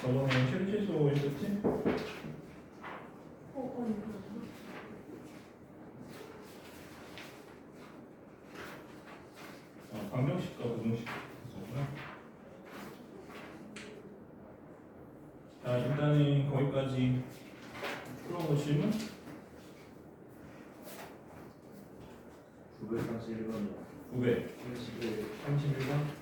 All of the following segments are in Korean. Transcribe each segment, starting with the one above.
저번에 실질소 있었지? 방정식과 부등식 있었구나. 자, 일단은 거기까지 풀어보시면 931번 931번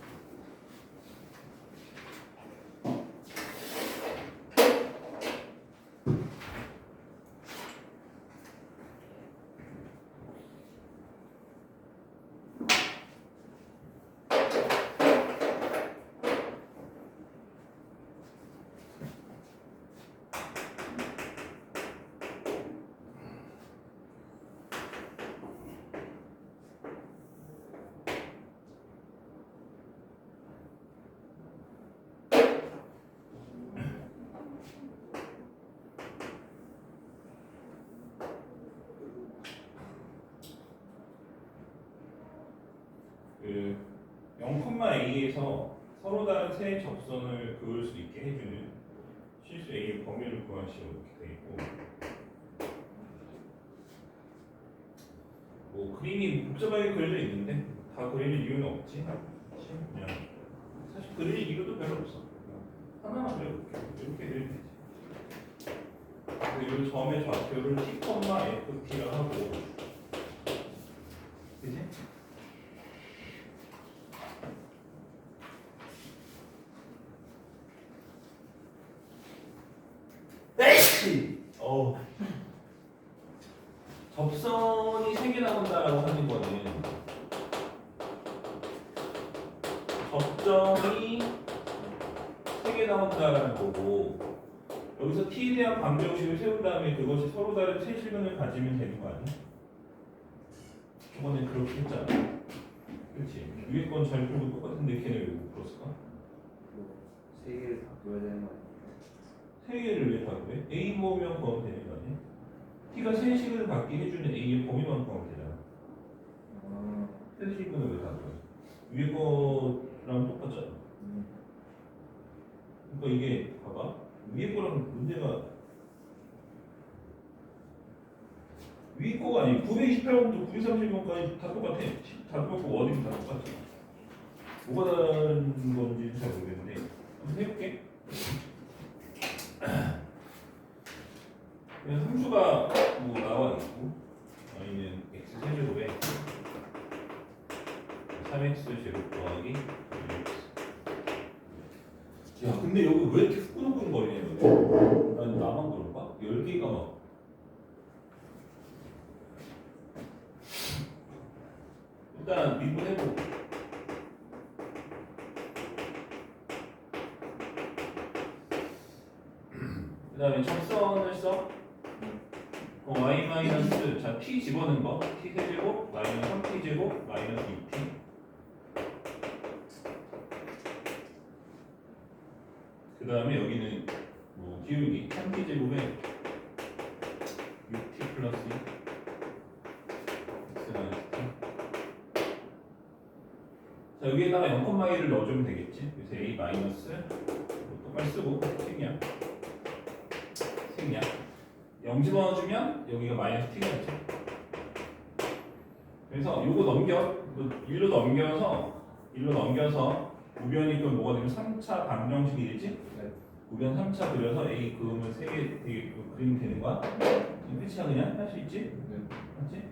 그 0,A에서 서로 다른 세 접선을 그을 수 있게 해주는 실수 A의 범위를 구하시오 이렇게 돼 있고, 뭐 그림이 복잡하게 그려져 있는데 다 그릴 이유는 없지. 그냥 사실 그릴 이유도 별로 없어. 하나만 그려볼게. 이렇게 그리면 되지. 그리고 이 점의 좌표를 T, FT라 하고, 그지? 접선이 3개 나온다라고 하는 거는 접점이 3개 나온다라는 거고, 여기서 t에 대한 방정식을 세운 다음에 그것이 서로 다른 세 실근을 가지면 되는 거 아니야? 저번에 그렇게 했잖아. 그렇지? 위에 건 잘 풀고 똑같은데 걔네 왜 못 풀었을까? 3개를 다 보여야 되는 거 아니야? 3개를 왜 다 그래? A 모으면 구하면 되는 거 아니야? t가 세 실근을 갖게 해주는 A의 범위만 구하면 되잖아. 세 실근을 왜 다 그래? 위에 거랑 똑같잖아. 그러니까 이게 봐봐, 위에 거랑 문제가 위에 거가 아니고 928번부터 930번까지 다 똑같아. 다 똑같고 원인도 다 똑같아. 뭐가 다른 건지 잘 모르겠는데 한번 해볼게. 그냥 함수가 뭐 나와 있고, y는 x 세제곱에 3x 제곱 더하기 1x. 야, 근데 여기 왜 이렇게 후끈후끈거리냐 여기? 난 나만 그런가? 10개가 막. 일단 미분해보고, 그 다음에 접선을 써. y 마이너스, 자 t 집어넣은 거 t 세제곱 마이너스 3t 제곱 마이너스 2t. 그 다음에 여기는 뭐 기울기 3t 제곱에 6t 플러스 x 마이너스 t. 자 여기에다가 0,1을 넣어주면 되겠지. 그래서 a 마이너스 똑같이 쓰고 생략 0 집어넣어주면 여기가 마이너스 t가 있죠. 그래서 요거 넘겨, 일로 넘겨서 우변이 또 뭐가 되면 3차 방정식이 되지? 네. 우변 3차 그려서 A 그음을 3개 그리면 되는 거야? 끝이야 그냥? 할 수 있지? 네. 맞지?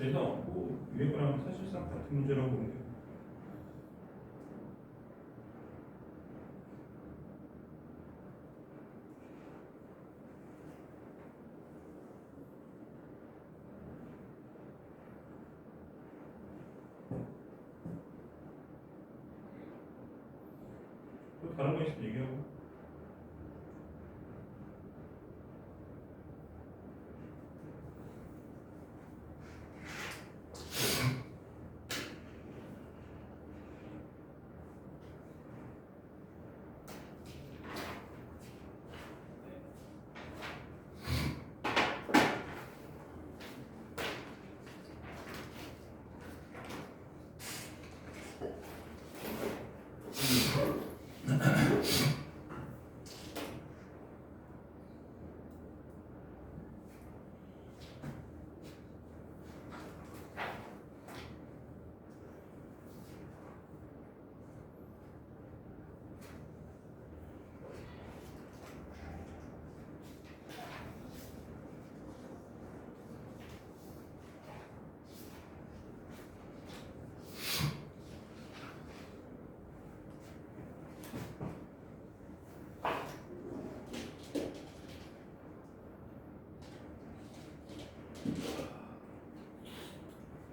그래서 뭐 유형이랑 사실상 같은 문제라고 보면 돼요. 또 다른 거 있으면 얘기하고.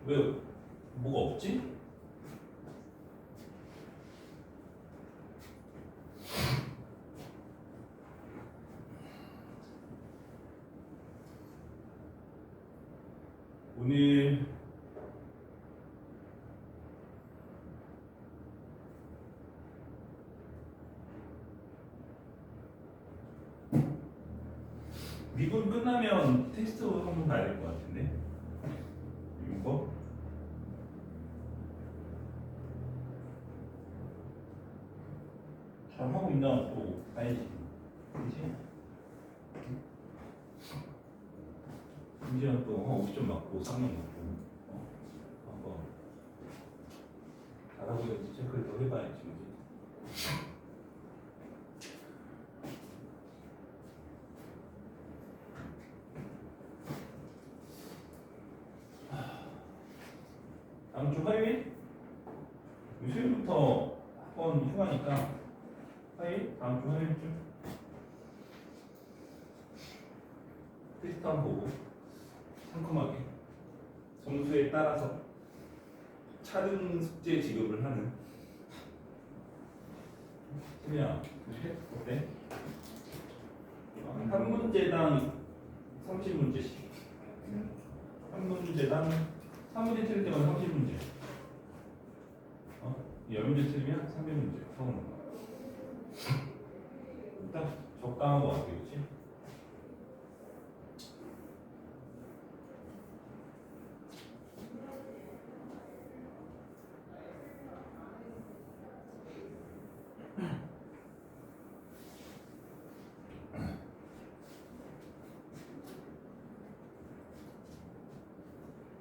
왜 뭐가 없지? 오늘 미분 끝나면 테스트 한번 가야 될 것 같은데 이거 잘 하고 있나 또 봐야지. 그렇지? 이제는 또 50점 맞고 3점 맞고 한번 잘하고 있는지 체크를 또 해봐야지. 그지? 다음 주 화요일? 수요일부터 학원 휴가니까 화요일? 다음 주 화요일쯤 테스트 한번 보고 상큼하게 점수에 따라서 차등 숙제 지급을 하는. 그냥 어때? 한 문제당 30문제씩. 한 문제당 3문제 틀릴 때마다 30문제. 10문제 틀리면 300문제. 처음. 일단 적당한 거 같아, 그렇지?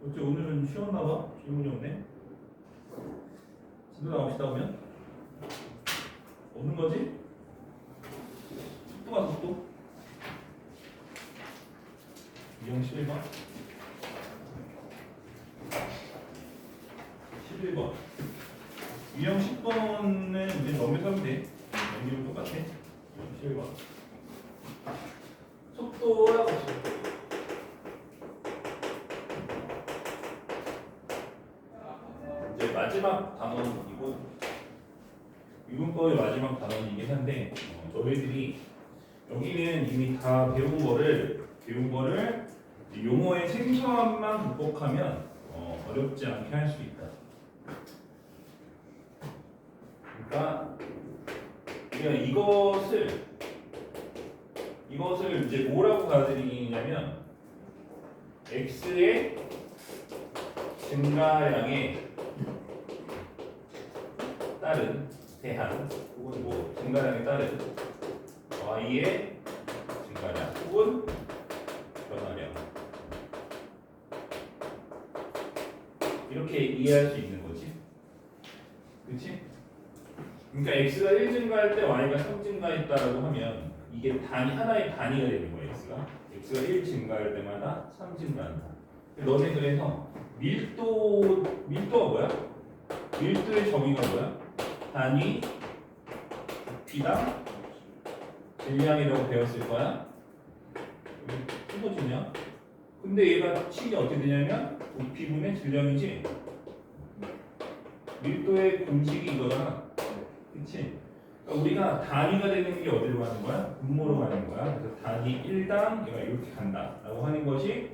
어째 오늘은 쉬었나 봐? 질문이 없네? 지도 나옵시다 보면? 없는 거지? 속도가 속도? 이형 11번 11번 유형 10번은 우리 넘겨서면 돼. 넘기면 똑같아. 11번 속도라고 써. 이제 마지막 단원이고 유문법의 마지막 단원이긴 한데 저희들이 여기는 이미 다 배운 거를 용어의 생소함만 극복하면 어렵지 않게 할 수 있다. 그러니까 우리가 이것을 이제 뭐라고 받아들이냐면 x의 증가량에 따른 대한 혹은 뭐 증가량에 따른 y의 증가량 혹은 변화량 이렇게 이해할 수 있는 거지. 그렇지? 그러니까 x가 1 증가할 때 y가 3 증가했다라고 하면 이게 하나의 단위가 되는 거예요. x가 1 증가할 때마다 3 증가한다. 너네 그래서 밀도가 뭐야? 밀도의 정의가 뭐야? 단위 부피당 질량이라고 배웠을 거야. 풀어지냐? 근데 얘가 식이 어떻게 되냐면 부피분의 질량이지. 밀도의 공식이 이거잖아. 그치? 그러니까 우리가 단위가 되는 게 어디로 가는 거야? 분모로 가는 거야. 그래서 단위 1당 얘가 이렇게 간다라고 하는 것이,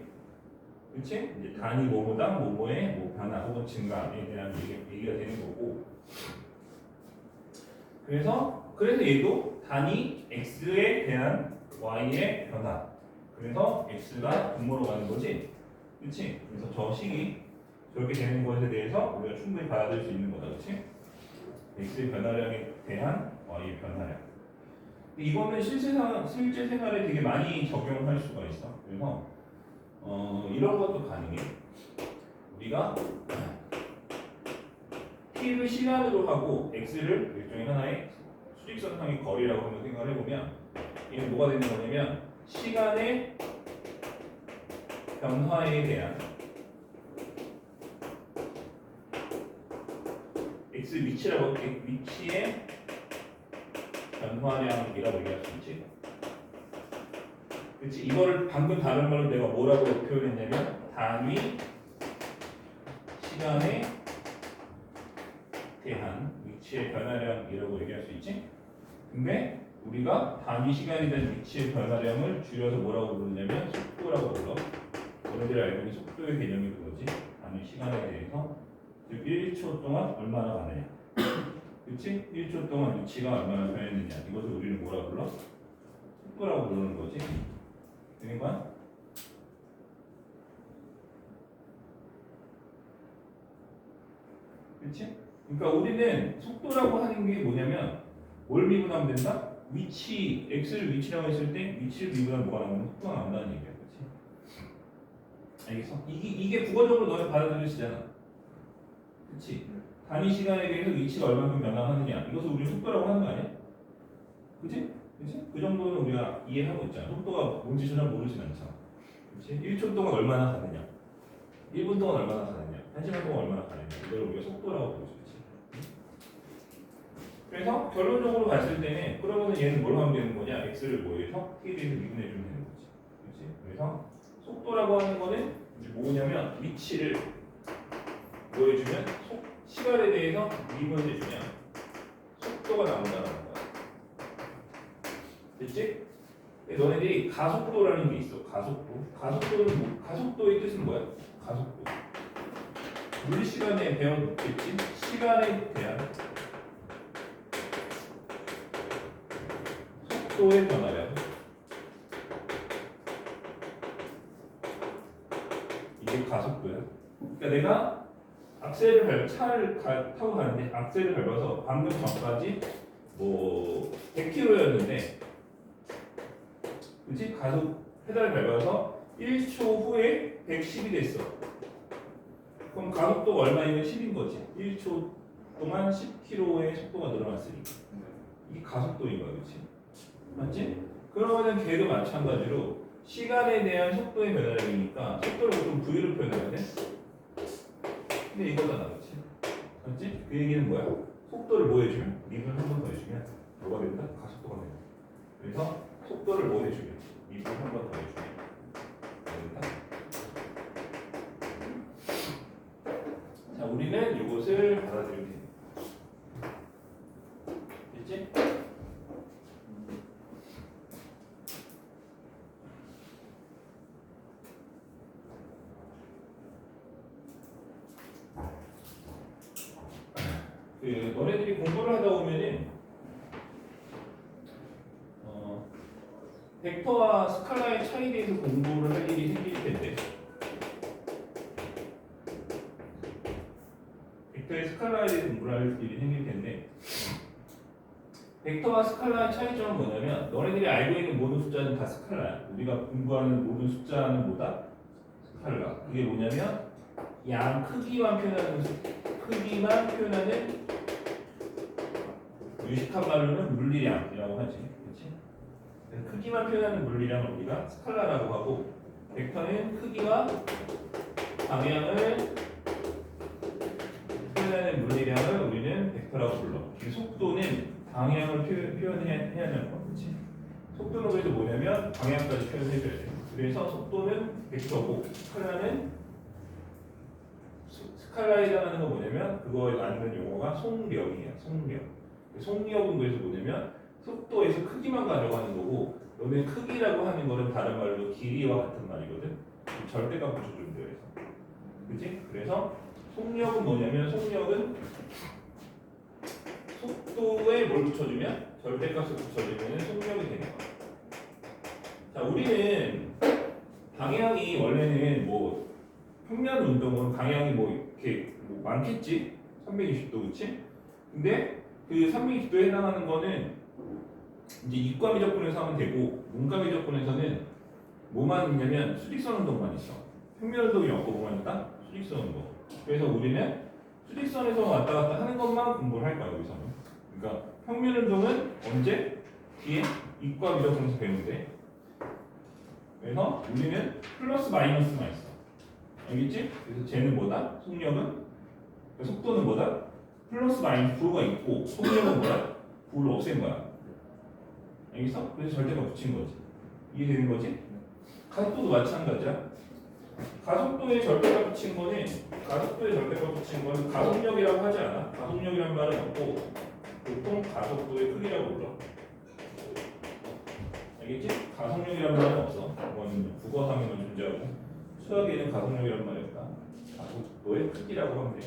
그치? 이제 단위 뭐뭐당 뭐뭐의 뭐 변화 혹은 증가에 대한 얘기가 되는 거고. 그래서 얘도 단위 x에 대한 y의 변화. 그래서 x가 분모로 가는 거지. 그치? 그래서 저 식이 저렇게 되는 것에 대해서 우리가 충분히 받아들일 수 있는 거다. 그치? x의 변화량에 대한 y의 변화량. 이거는 실제 생활에 되게 많이 적용을 할 수가 있어. 그래서 이런 것도 가능해. 우리가 t를 시간으로 하고 x를 일종의 하나의 수직선상의 거리라고 한번 생각을 해보면 이게 뭐가 되는 거냐면 시간의 변화에 대한 x 위치라고 할게. 위치의 변화량이라고 얘기할 수 있지. 그렇지? 이거를 방금 다른 말로 내가 뭐라고 표현했냐면 단위 시간에 대한 위치의 변화량이라고 얘기할 수 있지. 근데 우리가 단위 시간에 대한 위치의 변화량을 줄여서 뭐라고 부르냐면 속도라고 불러. 너희들이 알고 있는 속도의 개념이 그거지. 단위 시간에 대해서 즉 1초 동안 얼마나 가느냐. 그치? 1초 동안 위치가 얼마나 변했느냐. 이것을 우리는 뭐라고 불러? 속도라고 부르는 거지. 되는 거야? 그치? 그러니까 우리는 속도라고 하는 게 뭐냐면 뭘 미분하면 된다? 위치, x를 위치라고 했을 때 위치를 미분하면 뭐가 나오면 속도가 나온다는 얘기야. 그치? 알겠어? 이게 국어적으로 너네 받아들여지잖아. 그치? 단위 시간에 대해서 위치가 얼마큼 변화하느냐. 이것을 우리 속도라고 하는 거 아니야? 그치? 그치? 그 정도는 우리가 이해하고 있잖아. 속도가 뭔지 전혀 모르진 않잖아. 그치? 1초 동안 얼마나 가느냐. 1분 동안 얼마나 가느냐. 1시간 동안 얼마나 가느냐. 이걸 우리가 속도라고 부르지. 그래서 결론적으로 봤을 때는 그러면 얘는 뭘 하면 되는 거냐? x를 뭐해서 t에 대해서 미분해 주면 되는 거지. 그치? 그래서 속도라고 하는 거는 이제 뭐냐면 위치를 뭐 해주면 시간에 대해서 미분해주면 속도가 나온다는 거야. 됐지? 너네들이 가속도라는 게 있어. 가속도. 가속도는 뭐? 가속도의 뜻은 뭐야? 가속도. 물리시간에 배웠겠지? 시간에 대한 속도의 변화량. 이게 가속도야. 그러니까 내가 차를 타고 가는데 악셀을 밟아서 방금 전까지 뭐 100km였는데, 그치? 가속 페달을 밟아서 1초 후에 110이 됐어. 그럼 가속도가 얼마이면 10인 거지. 1초 동안 10km의 속도가 늘어났으니까. 이게 가속도인 거야, 그치? 맞지? 그러면은 걔도 마찬가지로 시간에 대한 속도의 변화량이니까 속도를 보통 V로 표현해야 돼. 근데 이거잖아, 그렇지? 맞지? 그 얘기는 뭐야? 속도를 뭐 해주면? 미분 한 번 더 해주면 뭐가 된다? 가속도가 된다. 그래서 속도를 뭐 해주면? 미분 한 번 더 해주면 뭐가 된다? 자, 우리는 이것을 받아들이면 됩니다. 됐지? 너네들이 공부를 하다 보면은 벡터와 스칼라의 차이에 대해서 공부를 할 일이 생길 텐데, 벡터의 스칼라에 대해서 공부를 할 일이 생길 텐데, 벡터와 스칼라의 차이점은 뭐냐면 너네들이 알고 있는 모든 숫자는 다 스칼라야. 우리가 공부하는 모든 숫자는 뭐다? 스칼라. 그게 뭐냐면 양 크기만 표현하는 유식한 말로는 물리량이라고 하지. 그렇지? 크기만 표현하는 물리량을 우리가 스칼라라고 하고, 벡터는 크기와 방향을 표현하는 물리량을 우리는 벡터라고 불러. 이 속도는 방향을 표현해야 되는 거, 그렇지? 속도는 그래도 뭐냐면 방향까지 표현해줘야 돼. 그래서 속도는 벡터고 스칼라에 해당하는 건 뭐냐면 그거에 맞는 용어가 속력이야. 속력은 그래서 뭐냐면 속도에서 크기만 가져가는 거고, 너네 크기라고 하는 거는 다른 말로 길이와 같은 말이거든. 절대값 붙여주면 돼. 그치? 그래서 속력은 뭐냐면 속력은 속도에 뭘 붙여주면 절대값을 붙여주면 속력이 되는 거야. 자, 우리는 방향이 원래는 뭐 평면 운동은 방향이 뭐 이렇게 뭐 많겠지? 320도, 그치? 근데 그 320도에 해당하는 거는 이제 이과 미적분에서 하면 되고, 문과 미적분에서는 뭐만 있냐면 수직선 운동만 있어. 평면 운동이 없고 뭐만 있다? 수직선 운동. 그래서 우리는 수직선에서 왔다 갔다 하는 것만 공부를 할 거야, 여기서는. 그러니까 평면 운동은 언제? 뒤에 이과 미적분에서 배우는데. 그래서 우리는 플러스 마이너스만 있어. 알겠지? 그래서 쟤는 뭐다? 속력은? 그러니까 속도는 뭐다? 플러스 마이너스 부호가 있고, 속력은 뭐다? 부호를 없앤 거야. 알겠어? 그래서 절대가 붙인 거지. 이해되는 거지? 가속도도 마찬가지야. 가속도에 절대가 붙인 거는 가속력이라고 하지 않아. 가속력이란 말은 없고 보통 가속도의 크기라고 불러. 알겠지? 가속력이란 말은 없어. 그건 국어상에만 존재하고 수학에는 가속력이란 말이 없다. 가속도의 크기라고 하면 돼.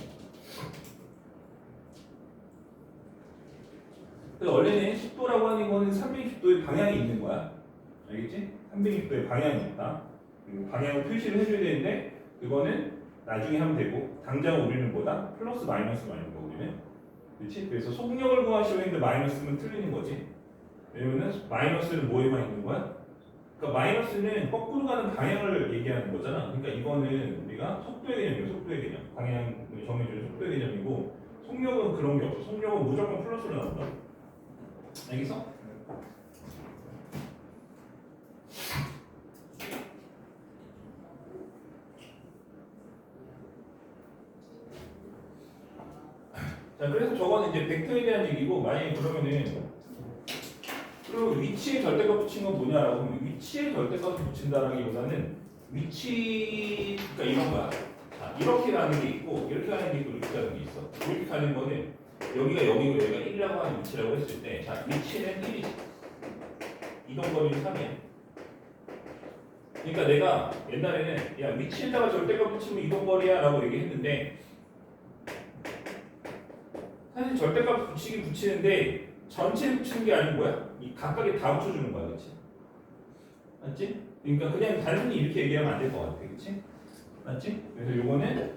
그래서 원래는 속도라고 하는 거는 360도의 방향이 있는 거야. 알겠지? 360도의 방향이 있다. 그리고 방향을 표시를 해줘야 되는데 그거는 나중에 하면 되고, 당장 우리는 뭐다? 플러스 마이너스만 있는 거 우리는. 그렇지? 그래서 속력을 구하시려 했는데 마이너스는 틀리는 거지. 왜냐면은 마이너스는 뭐에만 있는 거야? 그러니까 마이너스는 거꾸로 가는 방향을 얘기하는 거잖아. 그러니까 이거는 우리가 속도의 개념이에요. 속도의 개념. 방향을 정해주는 속도의 개념이고, 속력은 그런 게 없어. 속력은 무조건 플러스로 나온다. 알겠어? 자, 그래서 저거는 이제 벡터에 대한 얘기고, 만약에 그러면은 그리고 위치에 절대값 붙인 건 뭐냐라고 하면, 위치에 절대값을 붙인다라기보다는 위치, 그러니까 이런 거야. 자, 이렇게 가는 게 있고 이렇게 가는 게 있고 이렇게 가는 게 있어. 이렇게 가는 거는 여기가 여기고 여기가 1이라고 하는 위치라고 했을 때, 자, 위치는 1이지. 이동거리는 3이야. 그러니까 내가 옛날에는 야, 위치에다가 절대값 붙이면 이동거리야 라고 얘기했는데, 사실 절대값 붙이는데 전체를 붙이는 게 아닌 거야. 이 각각에 다 붙여주는 거야, 그렇지? 맞지? 그러니까 그냥 단순히 이렇게 얘기하면 안 될 것 같아, 그렇지? 맞지? 그래서 요거는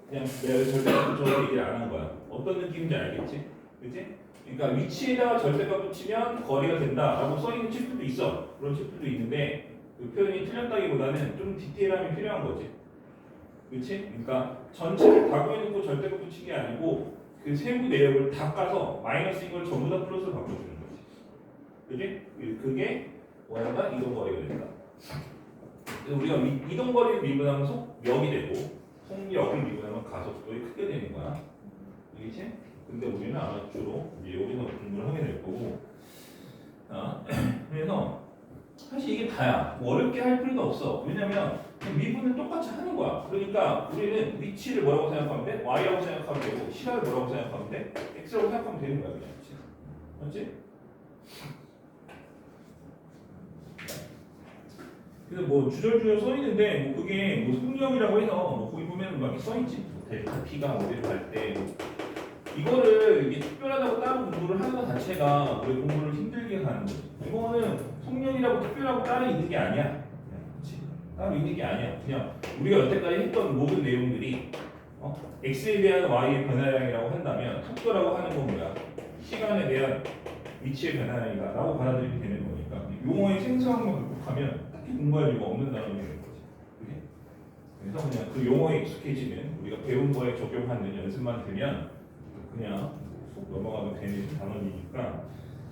그냥 내가 절대값 붙여서 얘기를 안 한 거야. 어떤 느낌인지 알겠지? 그렇지? 그러니까 위치에다가 절대값 붙이면 거리가 된다라고 써 있는 칩들도 있어. 그런 칩들도 있는데 그 표현이 틀렸다기보다는 좀 디테일함이 필요한 거지. 그렇지? 그러니까 전체를 다 구해놓고 절대값 붙인 게 아니고 그 세부 내역을 다 까서 마이너스인 걸 전부 다 플러스로 바꿔주는 거지. 그지? 그게 뭐냐가 이동거리가 된다. 그래서 우리가 이동거리를 미분하면 속력이 되고, 속력을 미분하면 가속도가 크게 되는 거야. 알겠지? 근데 우리는 아마 주로 이제 여기서 공부를 하게 될 거고, 그래서 사실 이게 다야. 뭐 어렵게 할 필요도 없어. 왜냐면 미분은 똑같이 하는 거야. 그러니까 우리는 위치를 뭐라고 생각하면 돼? y라고 생각하면 되고, 시간을 뭐라고 생각하면 돼? x라고 생각하면 되는 거야, 그냥. 맞지? 그래서 뭐 주절주절 써 있는데 뭐 그게 뭐 속력이라고 해서 뭐 거기 보면은 막 써 있지. 델타 P가 어디를 갈 때 이거를 이게 특별하다고 따로 공부를 하는 것 자체가 우리 공부를 힘들게 하는 거지. 이거는 속력이라고 특별하고 따로 있는 게 아니야. 그렇지? 따로 있는 게 아니야. 그냥 우리가 여태까지 했던 모든 내용들이 x에 대한 y의 변화량이라고 한다면 속도라고 하는 건 뭐야? 시간에 대한 위치의 변화량이다라고 받아들이면 되는 거니까 용어의 생소함만 극복하면 딱히 공부할 이유가 없는 단어가 되는 거지. 그게? 그래서 그냥 그 용어에 익숙해지는, 우리가 배운 거에 적용하는 연습만 되면 그냥 속 넘어가면 되는 단어이니까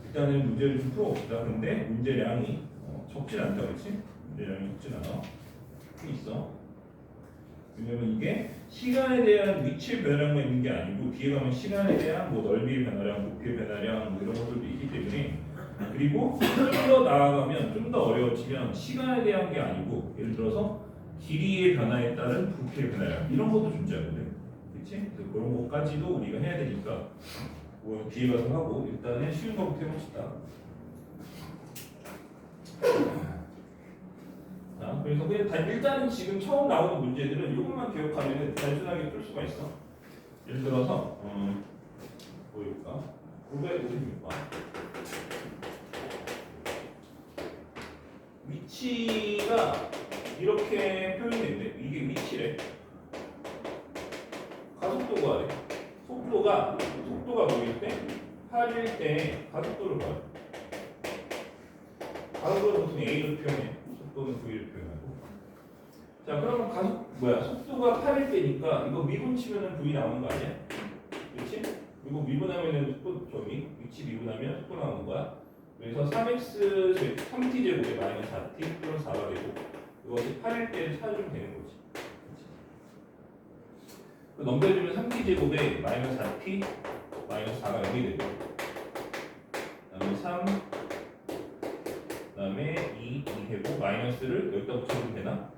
일단은 문제를 좀 풀어봅시다. 근데 문제량이 적진 않다, 그렇지? 문제량이 적진 않아. 꽤 있어. 왜냐면 이게 시간에 대한 위치의 변화만 있는 게 아니고 뒤에 가면 시간에 대한 뭐 넓이의 변화량, 부피의 변화량 뭐 이런 것들도 있기 때문에 그리고 좀 더 나아가면 좀 더 어려워지면 시간에 대한 게 아니고 예를 들어서 길이의 변화에 따른 부피의 변화량 이런 것도 존재하거든. 그렇지? 그래서 그런 것까지도 우리가 해야 되니까 뭐 뒤에 가서 하고 일단은 쉬운 거부터 해봅시다. 자, 그래서 그냥 일단은 지금 처음 나오는 문제들은 이것만 기억하면 단순하게 풀 수가 있어. 예를 들어서 뭐일까? 956번 위치가 이렇게 표현되는데 이게 위치래. 가속도가 속도가 뭐일 때? 8일 때 가속도를 봐요. 가속도를 보통 A로 표현해. 속도는 V를 표현하고. 자, 그러면 속도가 8일 때니까 이거 미분치면은 V 나오는 거 아니야? 그렇지? 이거 미분하면은 속도 위치 미분하면 속도 나오는 거야. 그래서 3t 제곱에 마이너스 4t 플러스 4가 되고 이것이 8일 때를 찾아주면 되는 거지. 그 넘겨주면 3t 제곱에 마이너스 4t 마이너스 4가 여기 되고 그다음에 3 그다음에 2 되고 마이너스를 여기다 붙여주면 되나?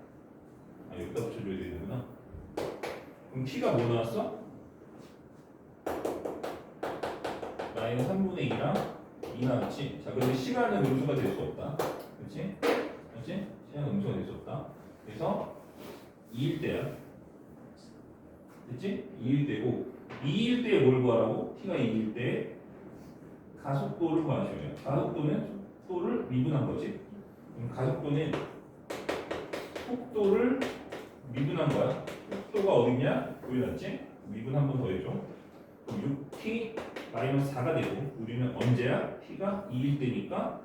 여기다 붙여줘야 되는구나. 그럼 t가 뭐 나왔어? 마이너스 3분의 2랑 2 나왔지? 자, 그런데 시간은 음수가 될 수 없다. 그렇지? 그렇지? 시간은 음수가 될 수 없다. 그래서 2일 때야. 됐지? 2일 때고 2일 때에 뭘 구하라고? t가 2일 때에 가속도를 구하셔요. 가속도는 속도를 미분한 거지. 그럼 가속도는 속도를 미분한 거야. 속도가 어딨냐? 보여놨지? 미분 한 번 더 해줘. 6t 마이너스 4가 되고 우리는 언제야? t가 2일 때니까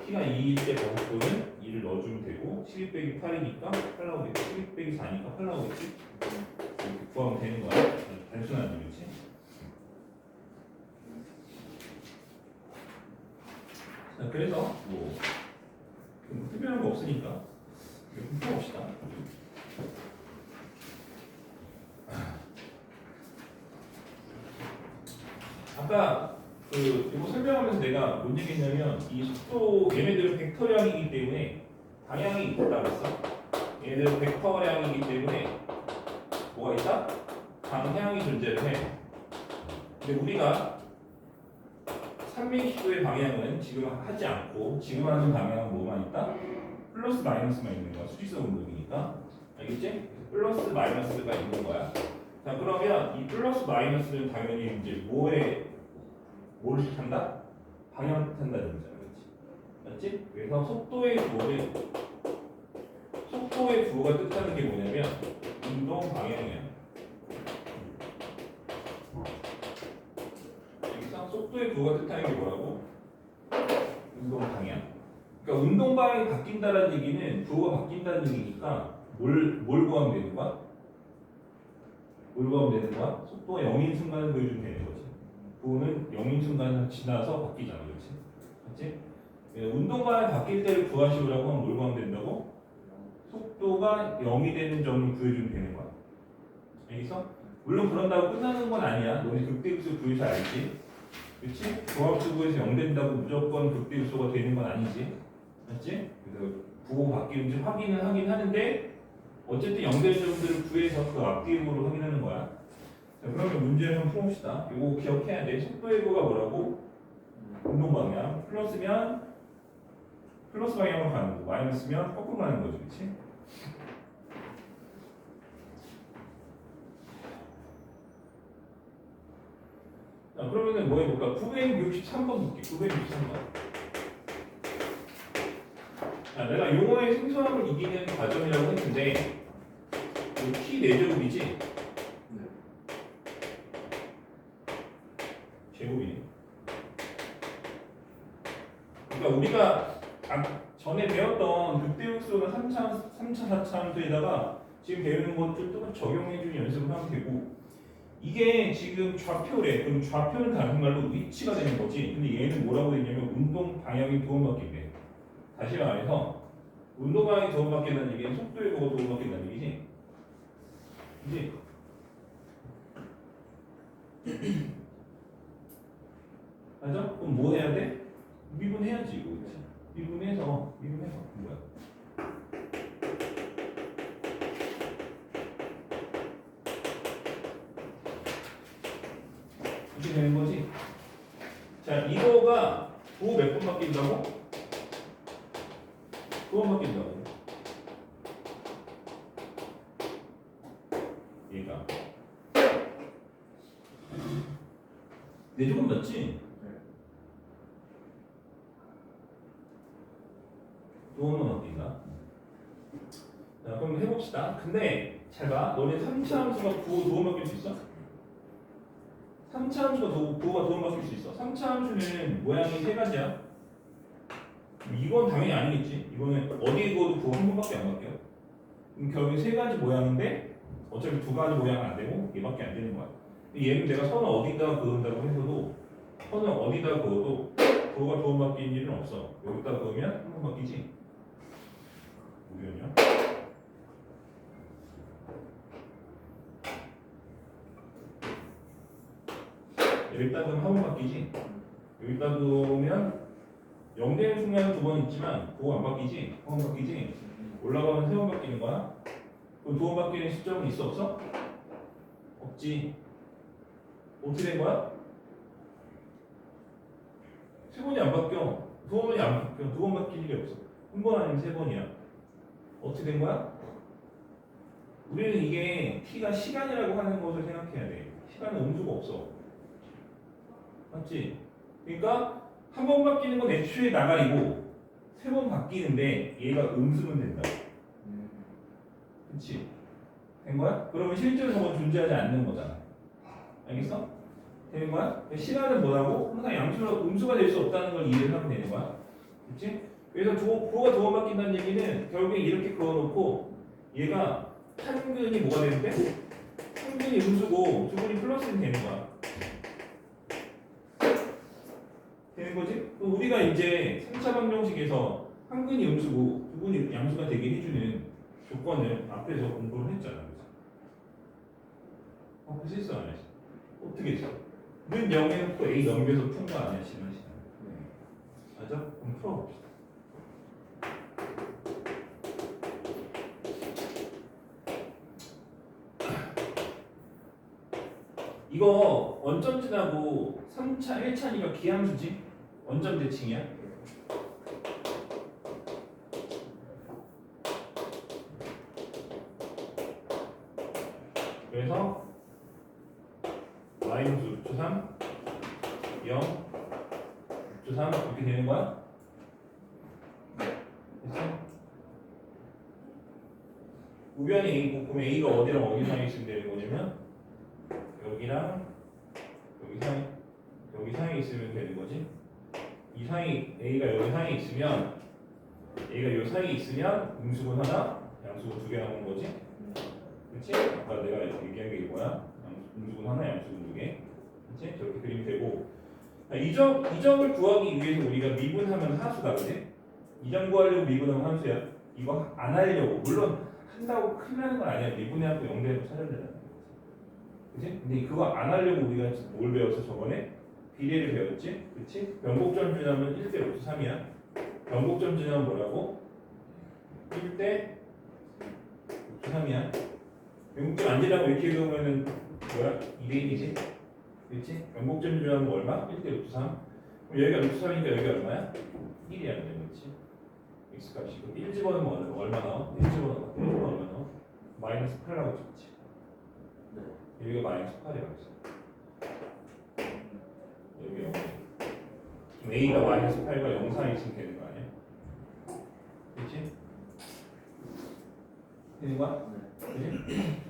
t가 2일 때 가속도는 2를 넣어주면 되고 12 빼기 8이니까 8 나오겠지. 12 빼기 4니까 8 나오겠지. 이렇게 구하면 되는 거야. 단순한 일이지. 자, 그래서 뭐 특별한 거 없으니까 이렇게 풀어봅시다. 아까 이거 설명하면서 내가 뭔 얘기했냐면 이 속도 얘네들은 벡터량이기 때문에 방향이 있다고 했어. 얘네들은 벡터량이기 때문에 뭐가 있다? 방향이 존재를 해. 근데 우리가 360도의 방향은 지금 하지 않고 지금 하는 방향은 뭐만 있다? 플러스 마이너스만 있는 거야. 수직성 운동이니까. 알겠지? 플러스 마이너스가 있는 거야. 자, 그러면 이 플러스 마이너스는 당연히 이제 뭐를 뜻한다? 방향을 뜻한다는 거잖아. 그렇지? 맞지? 그래서 속도의 구호가 뜻하는 게 뭐냐면 운동 방향이야. 여기서 속도의 구호가 뜻하는 게 뭐라고? 운동 방향. 그러니까 운동 방향이 바뀐다는 얘기는 구호가 바뀐다는 얘기니까 뭘 구하면 되는 거야? 뭘 구하면 되는 거야? 속도가 0인 순간을 보여주면 되는 거지. 구호는 0인 순간을 지나서 바뀌잖아. 그렇지? 맞지? 운동 방향이 바뀔 때를 구하시오라고 하면 뭘 구하면 된다고? 속도가 0이 되는 점을 구해주면 되는 거야. 알겠어? 물론 그런다고 끝나는 건 아니야. 너네 극대급수 구해서 알지? 그렇지? 조합수구에서 0 된다고 무조건 극대급수가 되는 건 아니지. 맞지? 그래서 부호 바뀌는지 확인을 하긴 하는데 어쨌든 0 되는 점들을 구해서 그 앞뒤음으로 확인하는 거야. 자, 그러면 문제를 한번 풀어봅시다. 이거 기억해야 돼. 속도의 구가 뭐라고? 운동 방향. 플러스면 플러스 방향으로 가는 거. 마이너스면 거꾸로 가는 거지. 그렇지? 자, 그러면은 뭐 해볼까? 963번 볼게. 963번. 자, 내가 용어의 생소함을 이기는 과정이라고 했는데 t 4제곱이지? 네. 제곱이네. 그러니까 우리가 전에 배웠던 극대역수는 3차, 4차함수에다가 지금 배우는 것들 또 적용해주는 연습을 하면 되고 이게 지금 좌표래. 그럼 좌표는 다른 말로 위치가 되는 거지. 근데 얘는 뭐라고 했냐면 운동 방향이 도움받긴대. 다시 말해서 운동 방향이 도움받긴다는 얘기는 속도의 구가 도움받긴다는 얘기지. 그지? 맞아? 그럼 뭐 해야 돼? 미분해야지 이거 그치? 미분해서 뭐야? 이렇게 되는 거지? 자, 이거가 도 몇 번 바뀐다고? 두 번 바뀐다고. 얘가. 네 조금 맞지? 두 번만 바뀐다. 자, 그럼 해봅시다. 근데 잘 봐. 너네 3차 함수가 두 번 바뀔 수 있어? 3차 함수가 부호가 두 번 바뀔 수 있어. 3차 함수는 모양이 세 가지야. 이건 당연히 아니겠지. 이거는 어디에 그어도 부호 한 번밖에 안 바뀌어. 그럼 결국에 세 가지 모양인데 어차피 두 가지 모양은 안 되고 얘밖에 안 되는 거야. 얘는 내가 선을 어디다 그은다고 해서도 선을 어디다 그어도 부호가 두 번 바뀌는 일은 없어. 여기다 그으면 한 번 바뀌지. 우연이야? 여기다 그으면 한 번 바뀌지. 여기다 그으면 0 되는 순간은 두 번 있지만 부호 안 바뀌지. 한 번 바뀌지. 올라가면 세 번 바뀌는 거야. 그럼 두 번 바뀌는 시점은 있어 없어? 없지. 어떻게 된 거야? 세 번이 안 바뀌어. 두 번이 안 바뀌어. 두 번 바뀔 일이 없어. 한 번 아니면 세 번이야. 어떻게 된 거야? 우리는 이게 t가 시간이라고 하는 것을 생각해야 돼. 시간은 음수가 없어. 맞지? 그러니까 한 번 바뀌는 건 애초에 나가리고 세 번 바뀌는데 얘가 음수면 된다. 그치? 된 거야? 그러면 실제로 저건 존재하지 않는 거잖아. 알겠어? 되는 거야? 시간은 뭐라고? 항상 양수가 음수가 될 수 없다는 걸 이해를 하면 되는 거야. 그치? 그래서 부호가 두 번 바뀐다는 얘기는 결국에 이렇게 그어놓고 얘가 한근이 뭐가 되는데? 한근이 음수고 두근이 플러스는 되는 거야. 되는 거지? 우리가 이제 3차 방정식에서 한근이 음수고 두근이 양수가 되게 해주는 조건을 앞에서 공부를 했잖아. 그래서 했어 안 했어? 어떻게 했어? 는 0 해놓고 A 넘겨서 푼 거 아니야 지난 시간? 맞아? 그럼 풀어봅시다. 이거 원점 지나고 3차, 1차니까 기함수지? 원점 대칭이야? 그래서 마이너스 루트 3, 0, 루트 3 이렇게 되는 거야? 됐어? 우변이 A고 그러면 A가 어디랑 어디 사이에 있으면 되는 거냐면 여기랑 여기 사이에 있으면 되는 거지. 이 사이 A가 여기 사이에 있으면 A가 여기 사이에 있으면 음수분 하나, 양수분 두 개 나오는 거지. 그렇지? 아까 내가 얘기한 게 이거야. 음수분 하나, 양수분 두 개. 그렇지? 저렇게 그리면 되고. 이 점을 구하기 위해서 우리가 미분하면 하수다, 그지? 이 점 구하려고 미분하면 함수야. 이거 안 하려고. 물론 한다고 큰일 나는 건 아니야. 미분해갖고 0대로 찾아야 되잖아. 그치? 근데 그거 안 하려고 우리가 뭘 배웠어 저번에? 비례를 배웠지? 그치? 변곡점 지나면 1대 루트 3이야. 변곡점 지나면 뭐라고? 1대 루트 3이야. 변곡점 안 지나고 이렇게 그러면은 뭐야? 2대 1이지? 그치? 변곡점 지나면 얼마? 1대 루트 3. 그럼 여기가 루트 3이니까 여기가 얼마야? 1이야. 그렇지? x 값이 1 집어넣으면 얼마 나와? 1 집어넣으면 얼마 나와? 마이너스 8라고 찍지. 여기가 마이너스 8이라고 했어. 여기 0. 그럼 A가 마이너스 8과 0 사이에 있으면 되는 거 아니야? 그치? 되는 거야? 그치?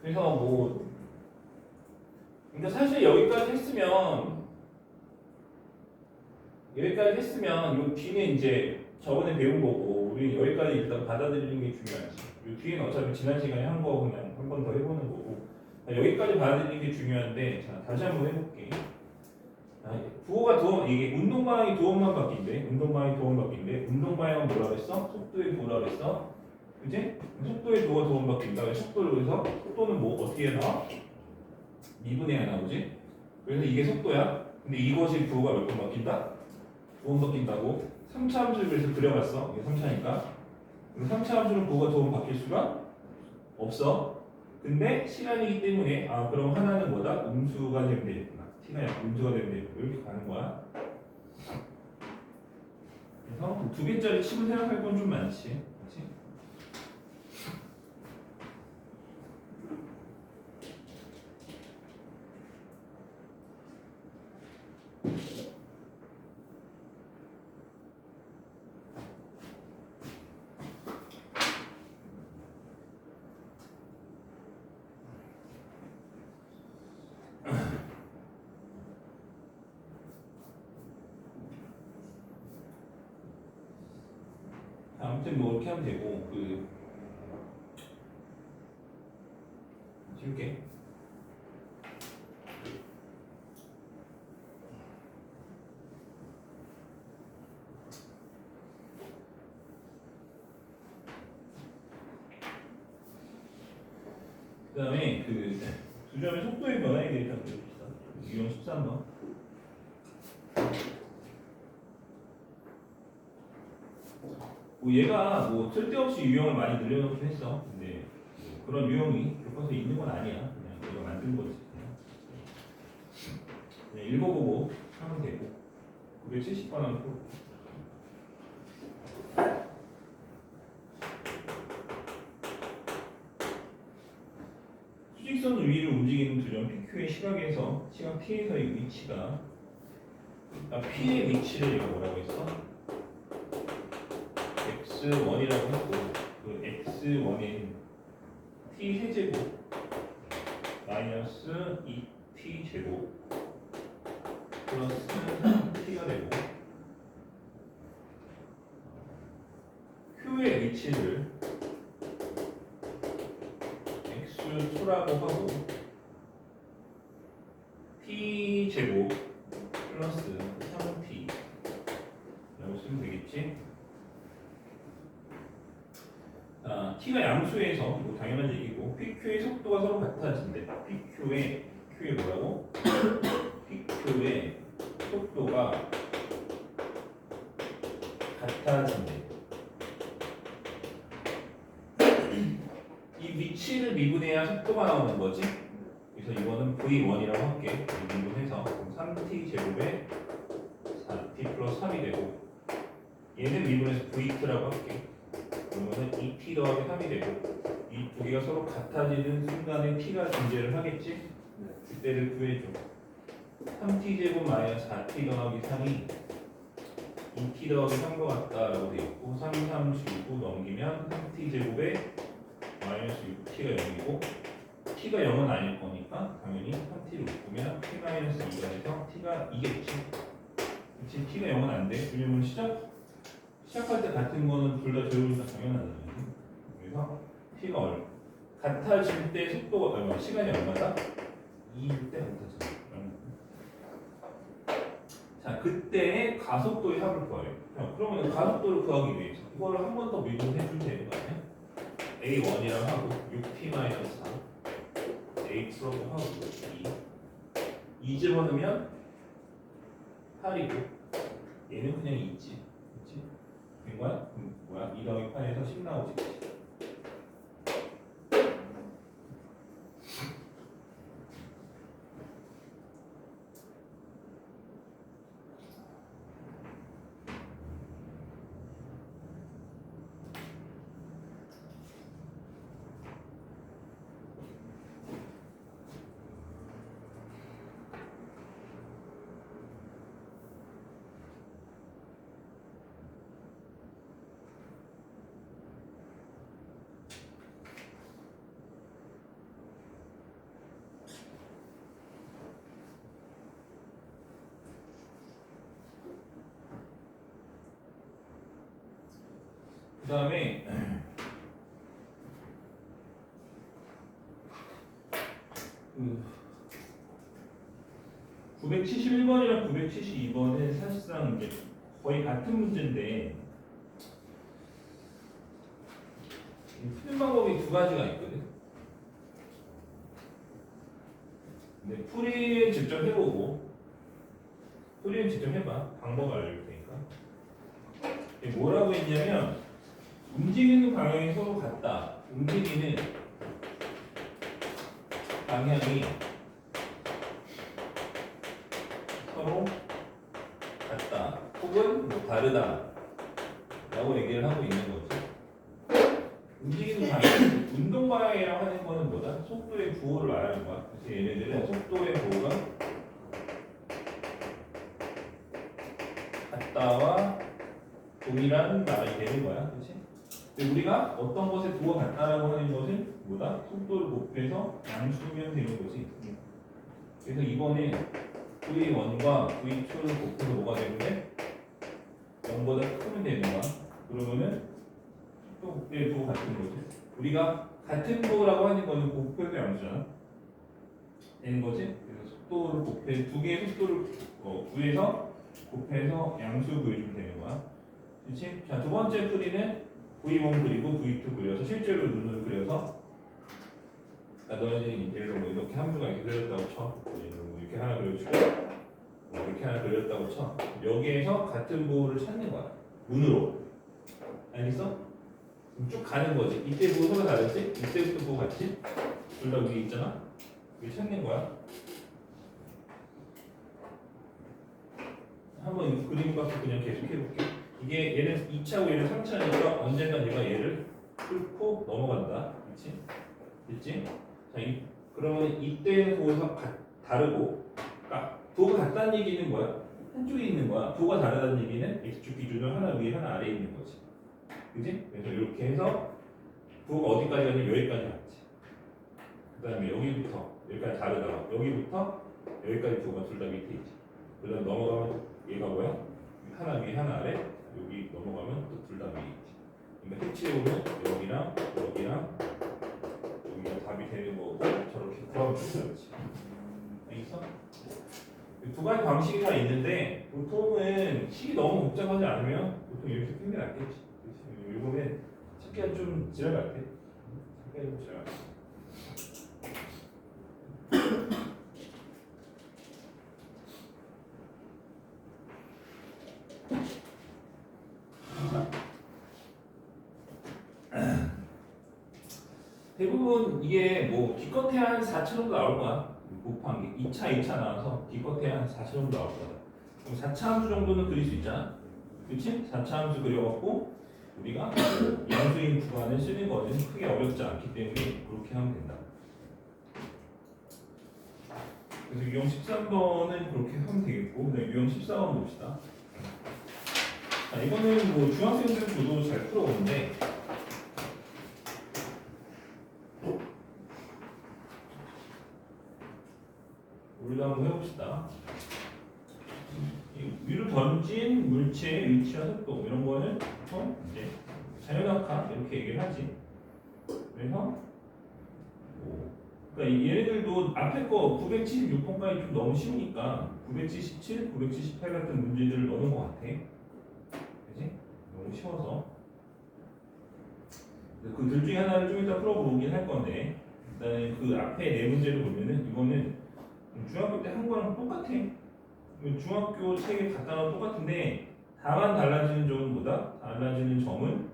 그래서 뭐 그러니까 사실 여기까지 했으면 이 뒤는 이제 저번에 배운 거고 우리 여기까지 일단 받아들이는 게 중요하지. 이 뒤는 어차피 지난 시간에 한 거 그냥 한 번 더 해보는 거고 여기까지 받아들이는 게 중요한데 자 다시 한번 해볼게. 부호 속도가 이게 운동 방향이 도원만 바뀐대. 운동 방향이 도원 바뀐대. 운동 방향은 뭐라 그랬어? 속도의 도라 그랬어. 그지? 속도의 도가 도원 바뀐다. 그래서 속도를 여기서 속도는 뭐 어떻게 나와? 2분의 1 나오지? 그래서 이게 속도야. 근데 이것이 부호가 몇 번 바뀐다? 2번 바뀐다고. 3차 함수를 그래서 그려봤어. 이게 3차니까. 3차 함수는 부호가 2번 바뀔 수가 없어. 근데 시간이기 때문에 그럼 하나는 뭐다? 음수가 되면 되겠구나. t가 음수가 되면 되겠고 이렇게 가는 거야. 그래서 두 개짜리 칩을 생각할 건 좀 많지. 그렇지? 아무튼 뭐 이렇게 하면 되고 지울게. 그 다음에 두 점의 속도의 변화에 대해서 한번 해봅시다. 유형 13번. 뭐 얘가 뭐 쓸데없이 유형을 많이 늘려놓긴 했어. 근데 뭐 그런 유형이 교과서에 있는 건 아니야. 그냥 우리가 만든 거지. 그냥 읽어보고 하면 되고. 970번은 또. 수직선 위를 움직이는 두 점 PQ의 시각 T에서의 위치가 P의 위치를 얘가 뭐라고 했어? X1이라고 했고 그 X1인 T 세제곱 마이너스 2T 제곱 플러스 3T가 되고 Q의 위치를 X2라고 하고 T 제곱 플러스 3T 라고 쓰면 되겠지? T가 양수에서 뭐 당연한 얘기고 PQ의 속도가 서로 같아진대. Q의 뭐라고? PQ의 속도가 같아진대. 이 위치를 미분해야 속도가 나오는 거지. 그래서 이거는 V1이라고 할게. 미분해서 3T 제곱에 4T 플러스 3이 되고 얘는 미분해서 V2라고 할게. 그러면은 2t 더하기 3이 되고 이 두 개가 서로 같아지는 순간에 t가 존재를 하겠지? 그때를 구해줘. 3t 제곱 마이너스 4t 더하기 3이 2t 더하기 3과 같다라고 되어 있고 3, 3, 9 넘기면 3t 제곱에 마이너스 6t가 0이고 t가 0은 아닐 거니까 당연히 3t를 묶으면 t 마이너스 2가 돼서 t가 2겠지. 그치? t가 0은 안 돼. 왜냐면 시작할 때 같은 거는 둘 다 제곱이니까 당연하잖아요. 그래서 t가 같아질 때 속도가 얼마? 시간이 얼마다? 2일 때 같아져. 자, 그때의 가속도의 합을 구해요. 그러면 가속도를 구하기 위해서 이거를 한 번 더 미분해 주면 되는 거 아니야? A1이라고 하고 6t-4 H라고 하고 2 집어넣으면 8이고 얘는 그냥 2지. 그치? 된 거야? 뭐야? 2 더하기 8에서 10 나오지. 그 다음에 970 971번이랑 972번은 사실상 이제 거의 같은 문제인데 푸는 방법이 두 가지가 있거든. 근데 풀이는 직접 해보고 풀이는 직접 해봐. 방법 알려줄 테니까. 이게 뭐라고 했냐면 움직이는 방향이 서로 같다. 움직이는 방향이 서로 같다. 혹은 뭐 다르다. 라고 얘기를 하고 있는 거지. 움직이는 방향, 운동 방향이라고 하는 거는 뭐다? 속도의 부호를 말하는 거야. 그래서 얘네들은 속도의 부호가 같다와 동일한 말이 되는 거야. 그렇지? 근데 우리가 어떤 것에 부호가 같다라고 하는 것은 뭐다? 속도를 곱해서 양수면 되는 거지. 그래서 이번에 V1과 V2를 곱해서 뭐가 되는데 0보다 크면 되는 거야. 그러면은 속도의 부호 같은 거지. 우리가 같은 부호라고 하는 거는 곱해서 양수잖아. 되는 거지. 그래서 속도를 곱해 두 개의 속도를 구해서 곱해서 양수 구해주면 되는 거야. 그렇지? 자, 두 번째 풀이는 V1 그리고 V2 그려서 실제로 눈을 그려서 너희들이 예를 들어 뭐 이렇게 함수가 이렇게 그려졌다고 쳐. 예를 들어 뭐 이렇게 하나 그려주고 뭐 이렇게 하나 그려졌다고 쳐. 여기에서 같은 부호를 찾는 거야. 문으로. 알겠어? 그럼 쭉 가는 거지. 이때 부호 서로 다르지? 이때부터 부호 같지? 둘 다 위에 있잖아? 이게 찾는 거야. 한번 이 그림 갖고 그냥 계속 해볼게. 이게 얘는 2차고 얘는 3차니까 언젠간 얘가 얘를 뚫고 넘어간다. 그렇지? 됐지? 자, 그러면 이때는 부호가 다르고, 그러니까 부호가 같다는 얘기는 뭐야? 한쪽에 있는 거야. 부호가 다르다는 얘기는 x축 기준으로 하나 위에 하나 아래에 있는 거지. 그지? 그래서 이렇게 해서 부호가 어디까지 가냐면 여기까지 갔지. 그 다음에 여기부터 여기까지 다르다가 여기부터 여기까지 부호가 둘 다 밑에 있지. 그 다음 넘어가면 얘가 뭐야? 하나 위에 하나 아래 여기 넘어가면 또 둘 다 위에 있지. 그러니까 색칠해보면 여기랑 여기랑 여기가 답이 되는 거고 저렇게 구하면 되지. 알겠어? 두 가지 방식이 다 있는데 보통은 식이 너무 복잡하지 않으면 보통 이렇게 푸는 게 낫겠지. 이거는 찾기가 좀 지랄 같아. 찾기가 좀 지랄 같아. 대부분 이게 뭐 기껏해 한 4차 정도 나올 거야. 곱한 게 2차 나와서 기껏해 한 4차 정도 나올 거야. 그럼 4차 함수 정도는 그릴 수 있잖아. 그렇지? 4차 함수 그려갖고 우리가 양수인 구간을 쓰는 거는 크게 어렵지 않기 때문에 그렇게 하면 된다. 그래서 유형 13번은 그렇게 하면 되겠고, 그다음에 유형 14번 봅시다. 자, 이거는 뭐 중학생들 저도 잘 풀어오는데 우리도 한번 해봅시다. 위로 던진 물체의 위치와 속도 이런 거는 이제 자연학화 이렇게 얘기를 하지. 그래서 그러니까 얘네들도 앞에 거 976번까지 좀 너무 쉬우니까 977, 978 같은 문제들을 넣는 것 같아. 그지? 너무 쉬워서. 그 둘 중에 하나를 좀 이따 풀어보긴 할 건데 일단은 그 앞에 네 문제를 보면은 이거는 중학교 때 한 거랑 똑같아. 중학교 책에 갖다 놓은 똑같은데 다만 달라지는 점은 뭐다? 달라지는 점은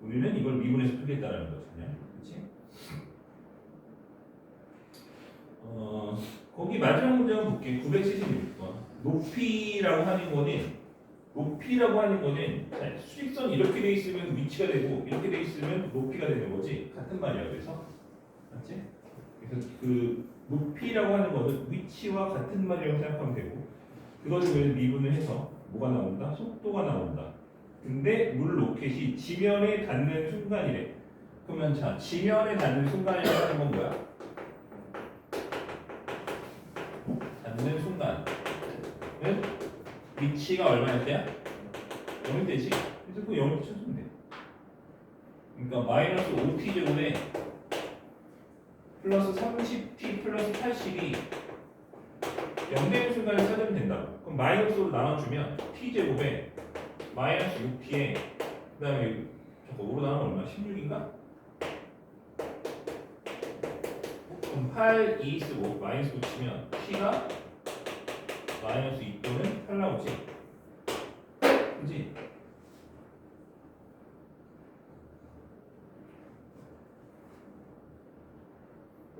우리는 이걸 미분해서 풀겠다라는 거죠. 그냥. 그렇지? 거기 마지막 문제 한번 볼게. 976번. 높이라고 하는 거는 자, 수직선 이렇게 돼 있으면 위치가 되고 이렇게 돼 있으면 높이가 되는 거지. 같은 말이야. 그래서 맞지? 그래서 그 높이라고 하는 거는 위치와 같은 말이라고 생각하면 되고 그것을 미분을 해서 뭐가 나온다? 속도가 나온다. 근데 물 로켓이 지면에 닿는 순간이래. 그러면 자, 지면에 닿는 순간이라고 하는 건 뭐야? 닿는 순간은 위치가 얼마일 때야? 0이 되지? 그래서 그 0을 쳐주면 돼. 그러니까 마이너스 5t제곱에 플러스 30t 플러스 80이 0되는 순간을 찾으면 된다고. 그럼 마이너스로 나눠주면 t제곱에 마이너스 6t에 그 다음에 저거 5로 나누면 얼마? 16인가? 그럼 8, 2 쓰고 마이너스 붙이면 t가 마이너스 2 또는 8 나오지? 그지?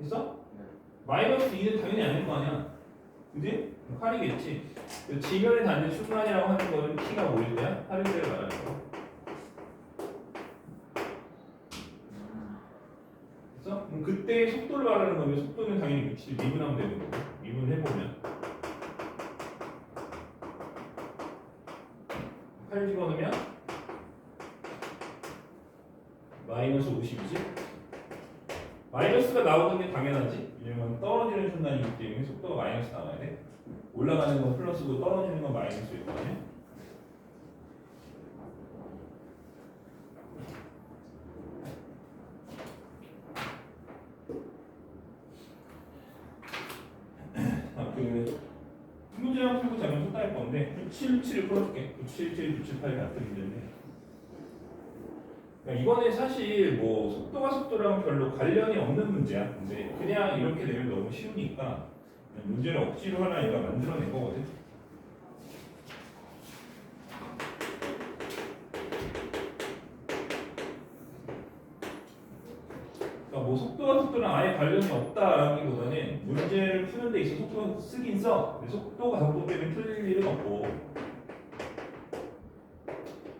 됐어? 마이너스 2는 당연히 아닐 거 아니야. 그지? 8이겠지. 그 지면에 닿는 순간이라고 하는 거는 t가 뭐일 때야? 8일 때를 말하는 거. 됐어? 그럼 그때의 속도를 말하는 거면 속도는 당연히 위치를 미분하면 되는 거고. 미분해보면 8 집어넣으면 마이너스 50이지? 마이너스가 나오는 게 당연하지. 왜냐면 떨어지는 순간이기 때문에 속도가 마이너스 나와야 돼. 올라가는 건 플러스고 떨어지는 건 마이너스일 거 아니야? 그 문제만 풀고 자면 속다할 건데 977을 풀어줄게. 977, 978 같은 문제인데 그러니까 이거는 사실 뭐 속도가 속도랑 별로 관련이 없는 문제야. 근데 그냥 이렇게 되면 너무 쉬우니까 문제를 억지로 하나 얘가 만들어낸 거거든. 그러니까 뭐 속도가 속도랑 아예 관련이 없다라기보다는 문제를 푸는 데 있어서 속도 쓰긴 써. 근데 속도가 속도 때문에 틀릴 일은 없고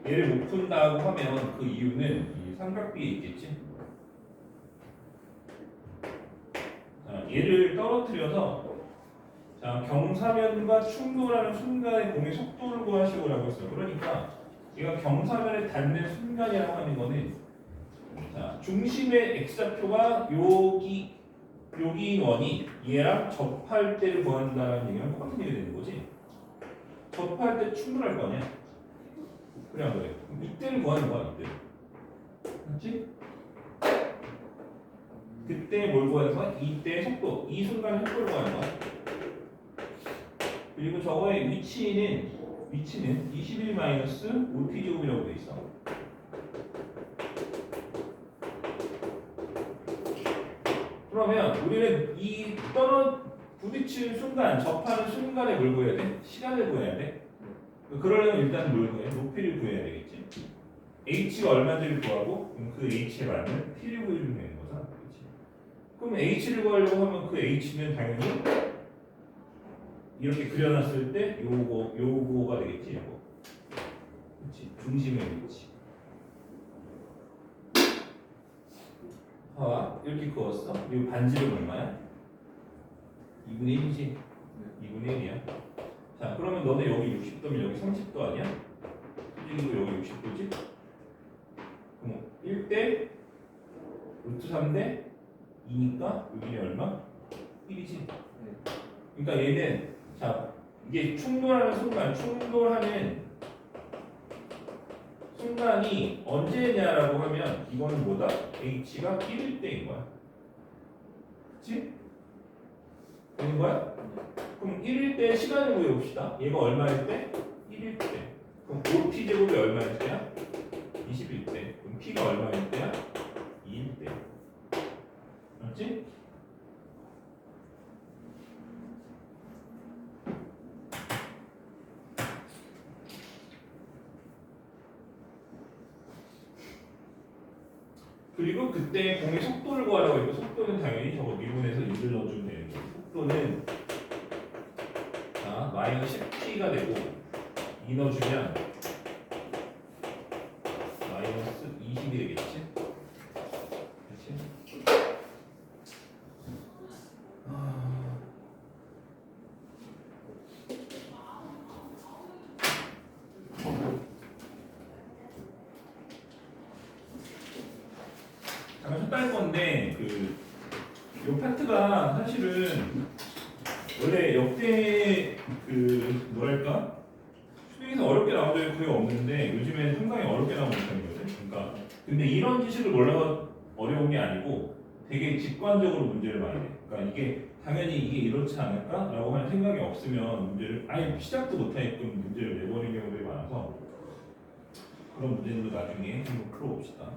얘를 못 푼다고 하면 그 이유는 이 삼각비에 있겠지. 자, 얘를 떨어뜨려서 자, 경사면과 충돌하는 순간의 공의 속도를 구하시오라고 했어요. 그러니까 얘가 경사면에 닿는 순간이라고 하는 거는 자, 중심의 x좌표가 여기 원이 얘랑 접할 때를 구한다는 얘기랑 똑같은 얘기 되는 거지. 접할 때 충돌할 거 아니야. 그래 안 그래? 이때를 구하는 거야. 이때. 맞지? 그때 뭘 구하는 거야? 이때 속도. 이 순간의 속도를 구하는 거야. 그리고 저거의 위치는 21 마이너스 5t제곱이라고 돼 있어. 그러면 우리는 이 부딪히는 순간, 접하는 순간에 뭘 구해야 돼? 시간을 구해야 돼. 그러려면 일단 뭘 구해? 높이를 구해야 되겠지. h가 얼마인지를 구하고 그럼 그 h에 맞는 t를 구해주면 되는 거잖아. 그렇지? 그럼 h를 구하려고 하면 그 h는 당연히 이렇게 그려놨을 때 요거가 되겠지. 요거. 그렇지? 중심의 위치. 봐봐. 이렇게 그었어. 그리고 반지름 얼마야? 2분의 1이지? 2분의 1이야. 자, 그러면 너네 여기 60도면 여기 30도 아니야? 수직이고 여기 60도지? 그럼 1대 루트 3대 2니까 여기 얼마? 1이지? 그러니까 얘는 자, 이게 충돌하는 순간이 언제냐라고 하면 이거는 뭐다? h가 1일 때인 거야. 그치? 되는 거야? 그럼 1일 때 시간을 구해봅시다. 얘가 얼마일 때? 1일 때. 그럼 5t제곱이 얼마일 때야? 20일 때. 그럼 t가 얼마일 때야? 2일 때. 맞지? 그리고 그때 공의 속도를 구하라고 했고 속도는 당연히 저거 미분해서 1을 넣어주면 되는 거예요. 속도는 자 마이너스 10t가 되고 2 넣어주면 마이너스 20이 되겠지? 그렇지? 잠깐 쳤다할 건데 요 파트가 사실은 원래 역대 뭐랄까 수능에서 어렵게 나온 적이 거의 없는데 요즘엔 상당히 어렵게 나오는 편이거든. 그러니까 근데 이런 지식을 몰라서 어려운 게 아니고 되게 직관적으로 문제를 많이 내. 그러니까 이게 당연히 이게 이렇지 않을까라고 하는 생각이 없으면 문제를 아예 시작도 못하게끔 문제를 내버리는 경우들이 많아서 그런 문제들도 나중에 한번 풀어봅시다.